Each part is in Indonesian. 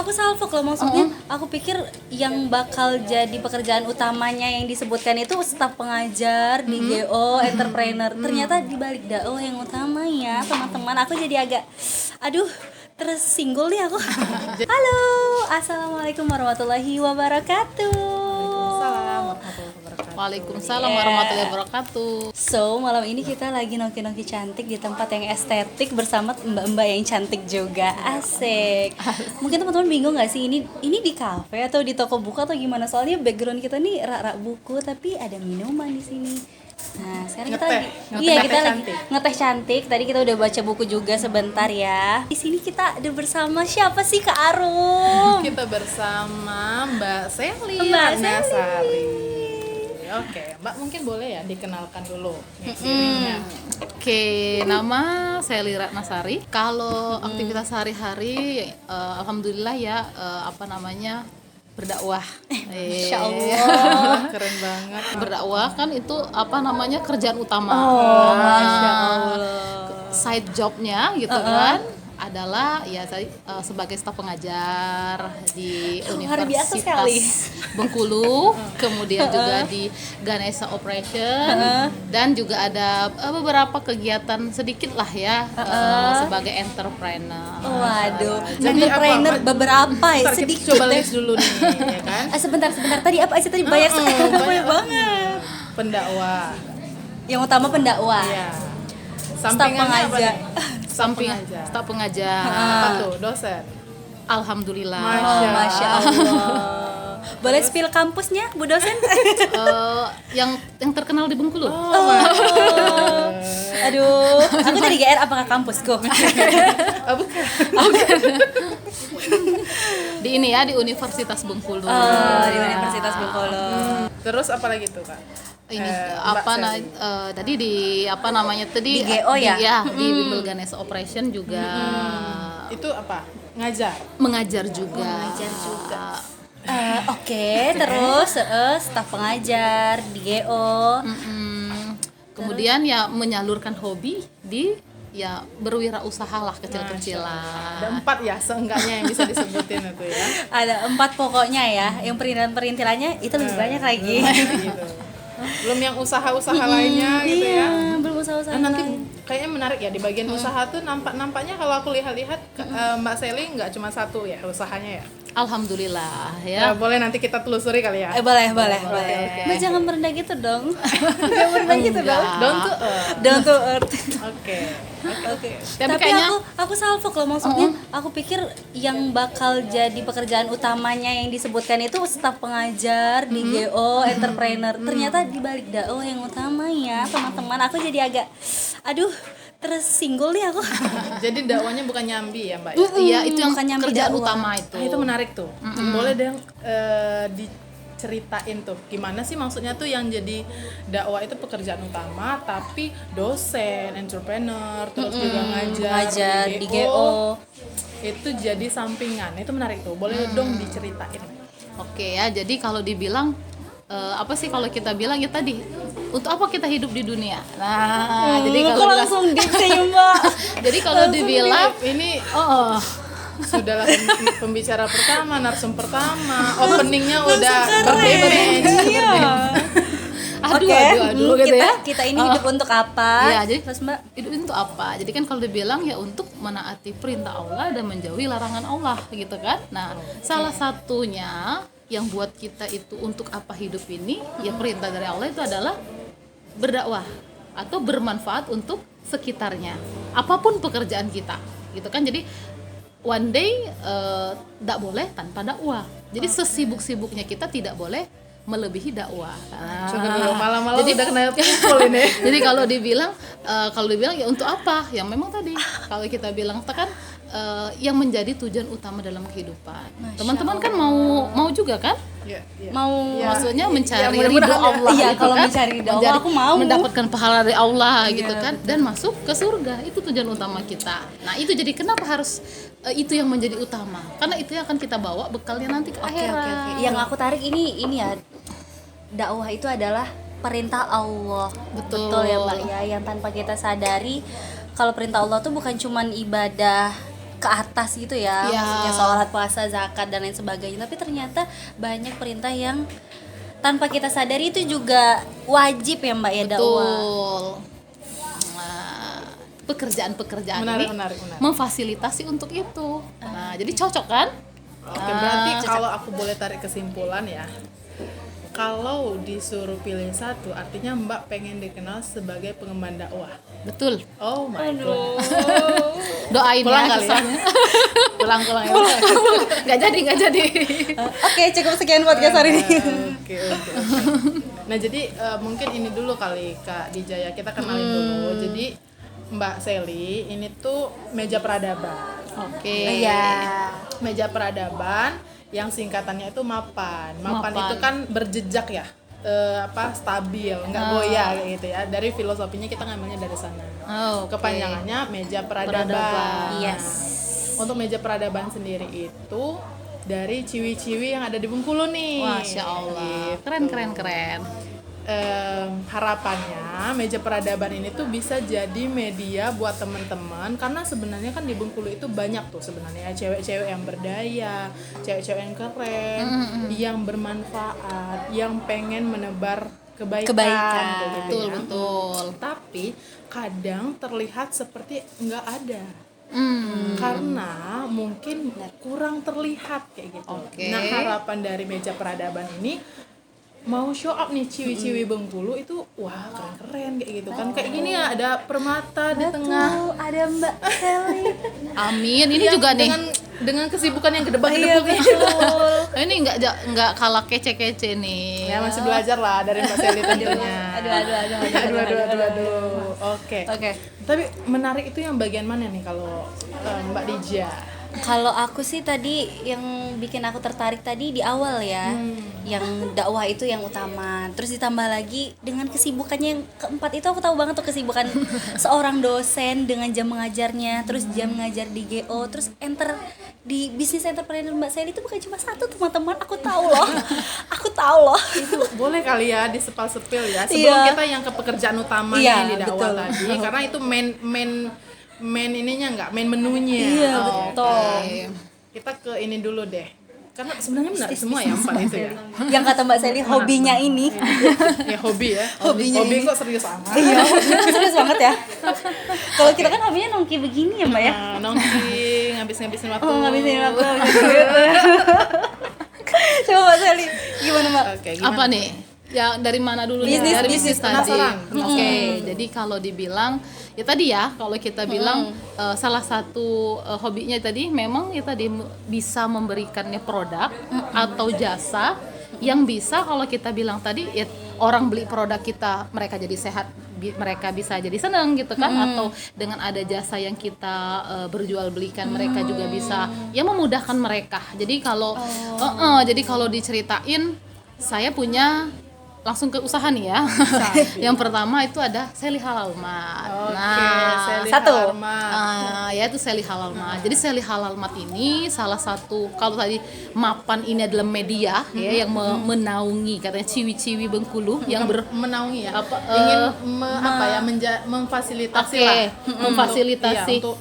aku salfok loh maksudnya. Aku pikir yang bakal jadi pekerjaan utamanya yang disebutkan itu staf pengajar di GO, entrepreneur. Ternyata di balik dakwah yang utama ya, teman-teman. Aku jadi agak tersinggul nih aku. Halo, assalamualaikum warahmatullahi wabarakatuh. Waalaikumsalam warahmatullahi wabarakatuh. So, malam ini kita lagi nongki-nongki cantik di tempat yang estetik bersama mbak-mbak yang cantik juga. Asik. Mungkin teman-teman bingung gak sih ini di kafe atau di toko buku atau gimana? Soalnya background kita nih rak-rak buku tapi ada minuman di sini. Nah, sekarang kita lagi ngeteh cantik. Tadi kita udah baca buku juga sebentar ya. Di sini kita ada bersama siapa sih, Kak Arum? Kita bersama Mbak Seli. Oke, Mbak mungkin boleh ya dikenalkan dulu dirinya. Oke, nama Seli Ratnasari. Kalau aktivitas sehari-hari, alhamdulillah ya, berdakwah. Insya Allah. Keren banget. Berdakwah kan itu kerjaan utama. Masya Allah. Side jobnya gitu kan adalah ya saya sebagai staf pengajar di Universitas Bengkulu, kemudian juga di Ganesha Operation, dan juga ada beberapa kegiatan sedikit lah ya sebagai entrepreneur. Waduh, entrepreneur beberapa ya, sedikit. Coba list dulu nih, ya kan? Sebentar. Tadi apa aja tadi? Banyak banget. Pendakwah. Yang utama pendakwah. Iya. Staf pengajar. Staf pengajar. Apa tuh? Dosen. Alhamdulillah. Masya Allah. Boleh spill kampusnya, Bu dosen? Yang terkenal di Bengkulu. Aduh, aku jadi GR apakah kampusku? Bukan. Di di Universitas Bengkulu. Di Universitas Bengkulu. Terus apa lagi tuh, Kak? Ini tadi di di GO ya? Di Bimbel Ganesha Operation juga. Itu apa? Mengajar juga. Oke, terus staf pengajar di GO. Kemudian ya menyalurkan hobi di berwirausaha lah kecil-kecilan. Ada 4 ya seenggaknya yang bisa disebutin itu ya. Ada 4 pokoknya ya. Yang perintilannya itu lebih banyak lagi. Gitu. Belum yang usaha-usaha lainnya gitu ya. Belum usaha-usaha nanti kayaknya menarik ya di bagian usaha tuh nampaknya kalau aku lihat Mbak Seli nggak cuma satu ya usahanya ya. Alhamdulillah ya. Boleh nanti kita telusuri kali ya. Boleh. Mbak jangan merendah gitu dong. Jangan merendah gitu dong. Down to earth. Oke. Tapi kayaknya aku salfok loh maksudnya. Aku pikir yang bakal jadi pekerjaan utamanya yang disebutkan itu staf pengajar di GO, entrepreneur. Ternyata di balik dakwah yang utama ya, teman-teman. Aku jadi agak tersinggul nih aku. Jadi dakwahnya bukan nyambi ya, Mbak? Iya, itu yang kerjaan utama itu. Itu menarik tuh. Boleh deh diceritain tuh gimana sih maksudnya tuh yang jadi dakwah itu pekerjaan utama tapi dosen, entrepreneur, terus juga ngajar di GO. Itu jadi sampingan. Itu menarik tuh. Boleh dong diceritain. Oke ya, jadi kalau dibilang kalau kita bilang ya tadi untuk apa kita hidup di dunia. Nah, jadi kalau langsung deep sih, Mbak. Jadi kalau dibilang ini sudahlah pembicara pertama, narsum pertama, openingnya udah berdamage. Aduh gitu ya. Kita ini hidup untuk apa? Iya, jadi terus Mbak, hidup untuk apa? Jadi kan kalau dibilang ya untuk menaati perintah Allah dan menjauhi larangan Allah gitu kan. Nah, salah satunya yang buat kita itu untuk apa hidup ini, ya perintah dari Allah itu adalah berdakwah atau bermanfaat untuk sekitarnya. Apapun pekerjaan kita, gitu kan. Jadi one day tidak boleh tanpa dakwah. Jadi sesibuk-sibuknya kita tidak boleh melebihi dakwah. Malam-malam jadi udah kena pukul ini. Jadi kalau dibilang ya untuk apa? Yang memang tadi kalau kita bilang kan yang menjadi tujuan utama dalam kehidupan. Teman-teman kan mau juga kan? Mau maksudnya mencari ridho Allah. Iya, kalau mencari ridho Allah aku mau mendapatkan pahala dari Allah gitu kan dan masuk ke surga. Itu tujuan utama kita. Nah, itu jadi kenapa harus itu yang menjadi utama? Karena itu yang akan kita bawa bekalnya nanti ke akhirat. Yang aku tarik ini ya, dakwah itu adalah perintah Allah. Betul ya Mbak ya, yang tanpa kita sadari kalau perintah Allah tuh bukan cuman ibadah ke atas gitu ya, maksudnya sholat, puasa, zakat dan lain sebagainya. Tapi ternyata banyak perintah yang tanpa kita sadari itu juga wajib ya Mbak ya, dakwah. Betul. Nah, pekerjaan-pekerjaan ini menarik. memfasilitasi untuk itu. Nah, jadi cocok kan? Oke, berarti kalau aku boleh tarik kesimpulan ya, kalau disuruh pilih satu, artinya Mbak pengen dikenal sebagai pengemban dakwah. Betul. Oh my god. Doain Pulang ya kali ya. pulang ya. Nggak jadi. Oke, cukup sekian podcast hari ini. Oke. Nah, jadi mungkin ini dulu kali Kak Dijaya, kita kenalin dulu. Jadi Mbak Sally ini tuh meja peradaban. Oke. Iya. Meja peradaban yang singkatannya itu MAPAN. MAPAN itu kan berjejak ya, stabil, nggak goyah kayak gitu ya. Dari filosofinya kita ngambilnya dari sana. Kepanjangannya meja peradaban. Yes. Untuk meja peradaban sendiri itu dari ciwi-ciwi yang ada di Bengkulu nih. Masya Allah. Gitu. Keren. Harapannya meja peradaban ini tuh bisa jadi media buat teman-teman, karena sebenarnya kan di Bengkulu itu banyak tuh sebenarnya cewek-cewek yang berdaya, cewek-cewek yang keren, yang bermanfaat, yang pengen menebar kebaikan. Kayak gitu ya. Betul. Tapi kadang terlihat seperti nggak ada. Karena mungkin kurang terlihat kayak gitu. Nah, harapan dari meja peradaban ini mau show up nih ciwi-ciwi Bengkulu itu, wah keren-keren kayak gitu kan. Kayak gini ya, ada permata di tengah, ada Mbak Sally. Amin. Ini juga nih dengan kesibukan yang kedepan-kedepan. Iya, betul. Ini nggak kalah kece-kece nih. Ya, masih belajar lah dari Mbak Sally tentunya. Aduh. Oke. Tapi menarik itu yang bagian mana nih kalau Mbak Dija? Kalau aku sih tadi yang bikin aku tertarik tadi di awal ya, yang dakwah itu yang utama. Terus ditambah lagi dengan kesibukannya yang keempat itu, aku tahu banget tuh kesibukan seorang dosen dengan jam mengajarnya, terus jam mengajar di GO, terus enter di bisnis entrepreneur Mbak Sally itu bukan cuma satu teman-teman, aku tahu loh. Itu boleh kali ya disepal-sepil ya sebelum kita yang ke pekerjaan utamanya yang di dakwah tadi, karena itu main ininya main menunya. Iya, betul. Kita ke ini dulu deh, karena sebenarnya menarik semua ya empat itu ya. Yang kata Mbak Sally hobinya ini. Ya hobi ya. Hobinya hobi ini. Kok serius amat. Iya, serius banget ya. Kalau kita kan hobinya nongki begini ya Mbak ya. Nongki, ngabis-ngabisin waktu. Ngabisin waktu. Coba Mbak Sally, gimana Mbak? Oke, gimana? Apa nih? Ya dari mana dulu nih? Bisnis, Dari bisnis tadi. penasaran. Oke, jadi kalau dibilang ya tadi ya, kalau kita bilang salah satu hobinya tadi memang ya tadi bisa memberikannya produk atau jasa yang bisa, kalau kita bilang tadi ya, orang beli produk kita mereka jadi sehat, mereka bisa jadi senang gitu kan, atau dengan ada jasa yang kita berjual belikan mereka juga bisa ya memudahkan mereka. Jadi kalau diceritain, saya punya langsung ke usaha nih ya. Yang pertama itu ada Sally Halal Mat. Sally satu. Halal Mat. Ya itu Sally Halal Mat. Jadi Sally Halal Mat ini salah satu, kalau tadi MAPAN ini adalah media ya yang menaungi katanya ciwi-ciwi Bengkulu yang menaungi ya. ingin memfasilitasi Oke, lah. memfasilitasi. Untuk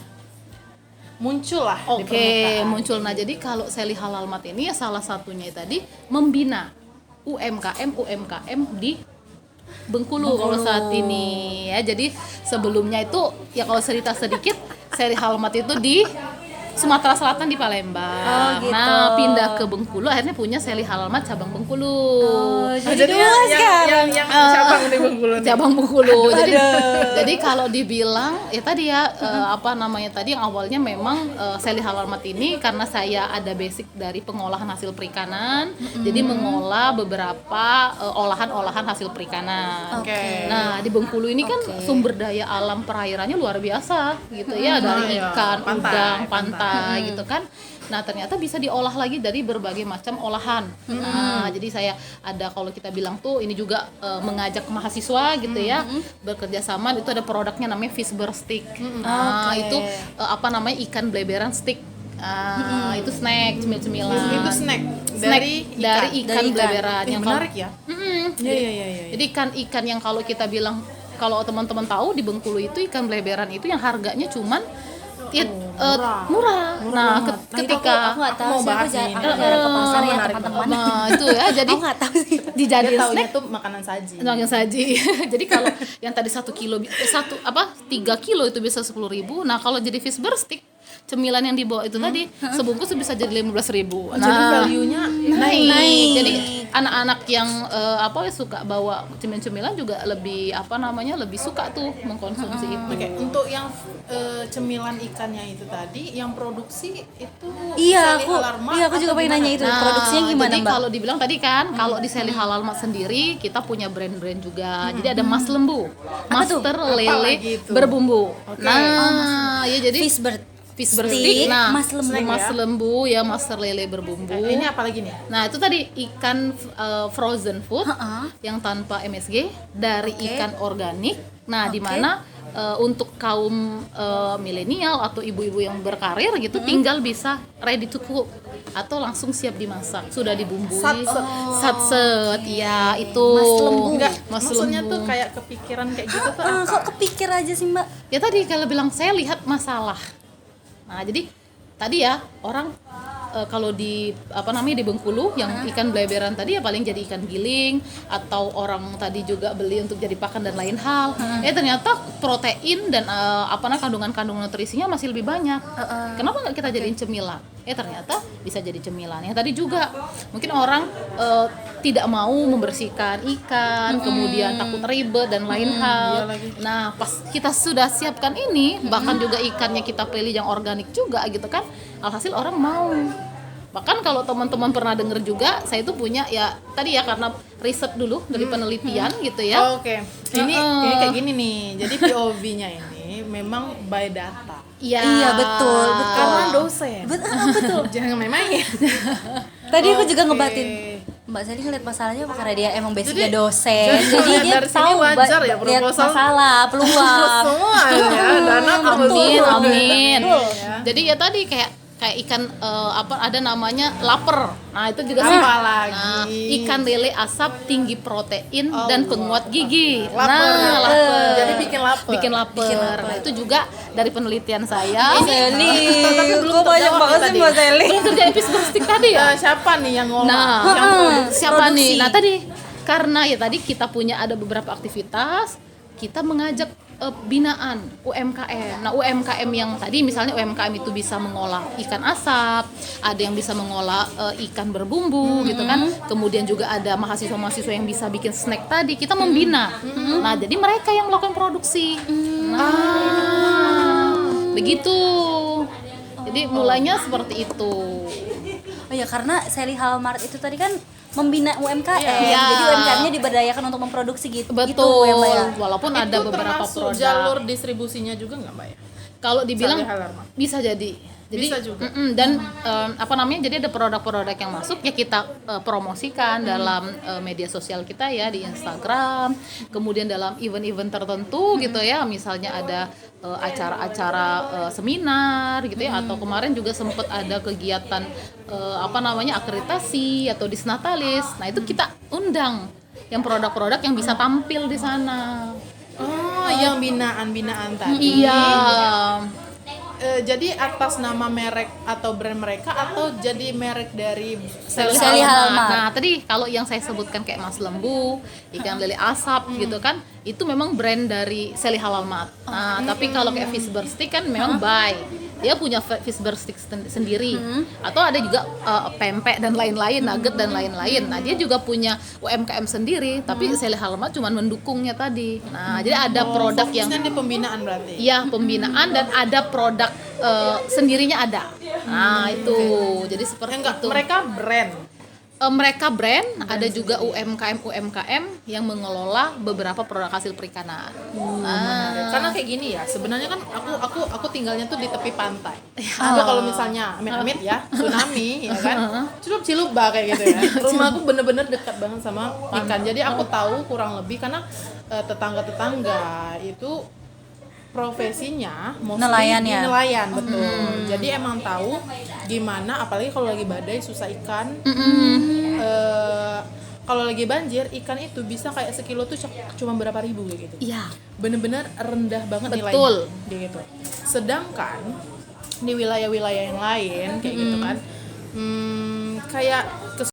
muncul lah di Oke, permukaan. muncul. Nah, jadi kalau Sally Halal Mat ini ya salah satunya tadi membina UMKM di Bengkulu kalau saat ini ya. Jadi sebelumnya itu ya kalau cerita sedikit, Sally Halal Mat itu di Sumatera Selatan di Palembang. gitu. Nah, pindah ke Bengkulu, akhirnya punya Sally Halal Mat cabang Bengkulu. Jadi dua sekarang. yang cabang di Bengkulu nih. Cabang Bengkulu. Jadi kalau dibilang ya tadi ya tadi yang awalnya memang Sally Halal Mat ini karena saya ada basic dari pengolahan hasil perikanan, jadi mengolah beberapa olahan-olahan hasil perikanan. Oke. Nah, di Bengkulu ini kan sumber daya alam perairannya luar biasa gitu ya, dari ikan, udang, pantai gitu kan. Nah, ternyata bisa diolah lagi dari berbagai macam olahan. Nah, jadi saya ada, kalau kita bilang tuh ini juga mengajak mahasiswa gitu ya, bekerja sama. Itu ada produknya namanya fish burger stick. Nah, itu ikan bleberan stick. Itu snack, cemil-cemilan. Itu snack dari ikan bleberan yang menarik ya. Iya. Jadi ikan yang kalau kita bilang, kalau teman-teman tahu di Bengkulu itu ikan bleberan itu yang harganya cuman murah. Nah, ketika aku nggak tahu mau sih, bahas aku ini. jarang ke pasar ya Menarik teman-teman. nah, itu ya jadi Aku nggak tahu sih. dijadiin Dia taunya snack tuh makanan saji. yang saji. Jadi kalau yang tadi 1 kilo 3 kilo itu bisa 10.000. Nah, kalau jadi fish burger stick cemilan yang dibawa itu tadi sebungkus bisa jadi 15.000. Jadi value-nya naik. Jadi anak-anak yang suka bawa cemilan-cemilan juga lebih lebih suka tuh mengkonsumsi itu. Oke, untuk yang cemilan ikannya itu tadi, yang produksi itu Iya, Sally Halal Mart aku juga atau pengen gimana? nanya itu. Produksinya gimana, jadi Mbak? kalau dibilang tadi kan, kalau di Sally Halal Mart sendiri kita punya brand-brand juga. Jadi ada Mas Lembu, Master Lele Apalagi itu? berbumbu. Oke. Nah, ya jadi Fish burger fish burger stick. Nah, Mas Lembu. Mas Lembu ya, Master Lele berbumbu. Ini apa lagi nih? Nah, itu tadi ikan frozen food yang tanpa MSG dari ikan organik. Nah, di mana untuk kaum milenial atau ibu-ibu yang berkarir gitu tinggal bisa ready to cook atau langsung siap dimasak, sudah dibumbui. Satset. Ya, itu. Mas Lembu. Enggak, Mas maksudnya Lembu. tuh kayak kepikiran kayak gitu tuh Ah, apa? kok kepikir aja sih, Mbak? Ya tadi kalau bilang saya lihat masalah. Nah, jadi tadi ya orang kalau di di Bengkulu yang ikan bleberan tadi ya paling jadi ikan giling, atau orang tadi juga beli untuk jadi pakan dan lain hal. Ternyata protein dan kandungan-kandungan nutrisinya masih lebih banyak. Kenapa nggak kita jadiin cemilan? Ternyata bisa jadi cemilan. Yang tadi juga mungkin orang tidak mau membersihkan ikan, kemudian takut ribet dan lain hal. Nah, pas kita sudah siapkan ini, bahkan juga ikannya kita pilih yang organik juga gitu kan, alhasil orang mau. Bahkan kalau teman-teman pernah dengar juga, saya itu punya ya tadi ya karena riset dulu dari penelitian gitu ya. Oke. Ini kayak gini nih. Jadi POV-nya ini memang by data. Iya, betul. Karena dosen. Betul. Jangan main-main. Tadi aku juga Oke. ngebatin. Mbak Sally ngeliat masalahnya apa karena dia emang basicnya Jadi- dosen. jadi Jadi dia dari sini tahu wajar ya lihat proposal. masalah, peluang. Semua ya, dana tambah Amin, semua. amin. Betul. Jadi ya tadi kayak ikan ada namanya laper. Nah, itu juga Apa sih. lagi? Nah, ikan lele asap tinggi protein dan penguat gigi. Lapar ya? Lapar. Jadi bikin lapar. Bikin lapar. Nah, itu juga dari penelitian saya. Sally, Tapi belum kok banyak terjawab banget sih tadi. Mbak Sally. Belum kerjain fish burger stick tadi ya? Siapa nih yang ngolah? Nah, yang produksi? siapa produksi. nih? Nah, tadi karena ya tadi kita punya ada beberapa aktivitas, kita mengajak binaan UMKM. Nah, UMKM yang tadi misalnya UMKM itu bisa mengolah ikan asap, ada yang bisa mengolah ikan berbumbu gitu kan. Kemudian juga ada mahasiswa-mahasiswa yang bisa bikin snack tadi. Kita membina. Nah, jadi mereka yang melakukan produksi. Nah, begitu. Jadi mulainya seperti itu. Oh ya, karena Sally Halal Mart itu tadi kan membina UMKM. Iya. Jadi UMKM-nya diberdayakan untuk memproduksi gitu. Betul. Gitu ya, Mbak ya. Walaupun ada Itu beberapa termasuk produk. jalur distribusinya juga nggak, Mbak ya? Kalau dibilang Sally Halal Mart. bisa jadi. Jadi Bisa juga. dan jadi ada produk-produk yang masuk ya kita promosikan dalam media sosial kita ya di Instagram, kemudian dalam event-event tertentu gitu ya, misalnya ada acara-acara seminar gitu ya, atau kemarin juga sempat ada kegiatan akreditasi atau disnatalis. Nah, itu kita undang yang produk-produk yang bisa tampil di sana. Oh, yang binaan-binaan tadi. Iya. Jadi atas nama merek atau brand mereka atau jadi merek dari Sally Halal Halal Mart? Mart. Nah, tadi kalau yang saya sebutkan kayak Mas Lembu, ikan lele asap gitu kan, itu memang brand dari Sally Halal Mart. Nah, tapi kalau kayak fish burger stick kan memang by dia punya fish burger stick sendiri, atau ada juga pempek dan lain-lain, nugget dan lain-lain. Nah, dia juga punya UMKM sendiri, tapi Sally Halal Mart cuma mendukungnya tadi. Nah, jadi ada produk yang Fokusnya di pembinaan berarti. ya pembinaan dan ada produk sendirinya ada. Nah, itu. Jadi seperti Enggak, itu. mereka brand. Ada juga UMKM yang mengelola beberapa produk hasil perikanan. Karena kayak gini ya, sebenarnya kan aku tinggalnya tuh di tepi pantai. Ada kalau misalnya amit-amit ya, tsunami ya kan. Ciluba kayak gitu ya. Rumahku bener-bener dekat banget sama ikan. Jadi aku tahu kurang lebih karena tetangga-tetangga itu profesinya mostly Nelayan di ya? nelayan, betul. Jadi emang tahu gimana, apalagi kalau lagi badai susah ikan. Kalau lagi banjir ikan itu bisa kayak sekilo tuh cuma berapa ribu kayak gitu. Iya. Bener-bener rendah banget Betul. nilainya gitu. Sedangkan di wilayah-wilayah yang lain kayak gitu kan, kayak